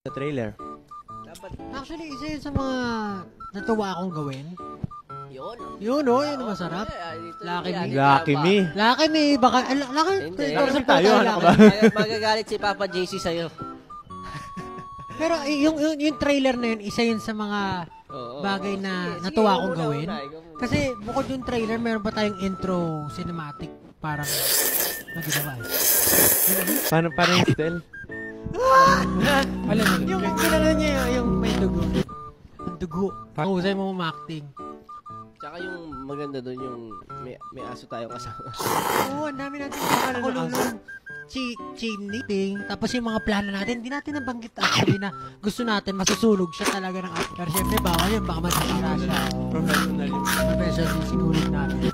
Sa trailer. Actually, isa yun sa mga natuwa akong gawin. Yun. Yun, oh, yun ang masarap. Lucky me. Lucky me. Lucky me, baka, lucky, Hindi. Kasi tayo, ano ka ba? Magagalit si Papa JC sa'yo. Pero yung trailer na yun, isa yun sa mga bagay na natuwa akong gawin. Kasi bukod yung trailer, meron pa tayong intro cinematic parang naginawa eh. Paano yung style? Alam mo, yung ginano niya yung may dugo. Ang dugo. Pangusay mo acting. Tsaka yung maganda doon yung may aso tayong kasama. Oo, ang dami natin nakakulong ng chimney. Tapos yung mga plano natin, hindi natin nabanggit actually na gusto natin masusunog siya talaga ng aso. Pero syempre, bawal yun. Baka masasira siya. Professional yung Professional yung sinunog natin.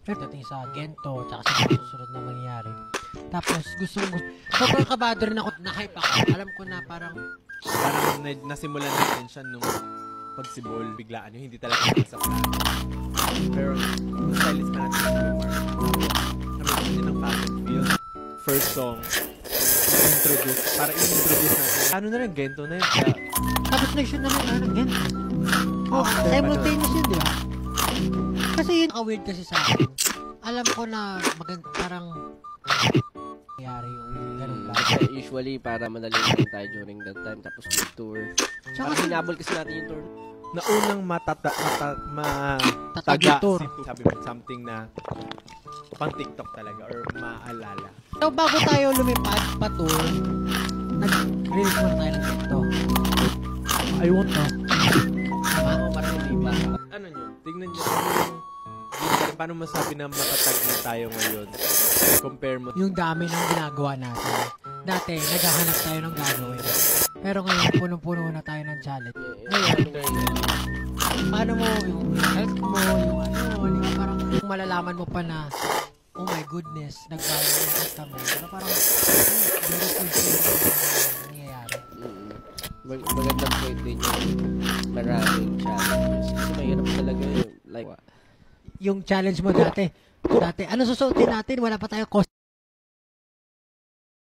Pero dating sa Gento, tsaka sa mga susunod na mangyayari. Tapos sobrang kabado rin ako, na-hype ako. Alam ko na parang nasimulan natin siya nung pagsibol, biglaan yung hindi talaga sa plan. Pero yung stylist na natin yung kami din ng fashion field. First song, para i-introduce natin. Ano na rin, Gento na yun. tapos nag-shoot naman ng Gento. Simultaneous yun, di ba? Kasi yun, weird kasi sa akin. Alam ko na parang nangyari yung ganun lang. Kasi usually, para madali lang tayo during that time. Tapos tour. Tsaka Parang hinabol kasi natin yung tour. Na unang mataga Tatagitour. sabi mo, something na pang TikTok talaga or maalala. So, bago tayo lumipad pa tour, nag-release muna tayo ng Gento. I want to. Tama? Parang hindi pa. Ano nyo? Tignan nyo paano masabi na matatag na tayo ngayon? Compare mo. Yung dami ng ginagawa natin. Dati, naghahanap tayo ng gagawin. Pero ngayon, punong-puno na tayo ng challenge. Ngayon, paano mo, yung health mo, yung ano, di ba, parang kung malalaman mo pa na, oh my goodness, nag-viral yung kanta mo. Pero parang, very fulfilling yung nangyayari. Magandang point din yung maraming challenges. Kasi mahirap talaga yun. Like, Yung challenge mo dati, ano susuotin natin? Wala pa tayo costume.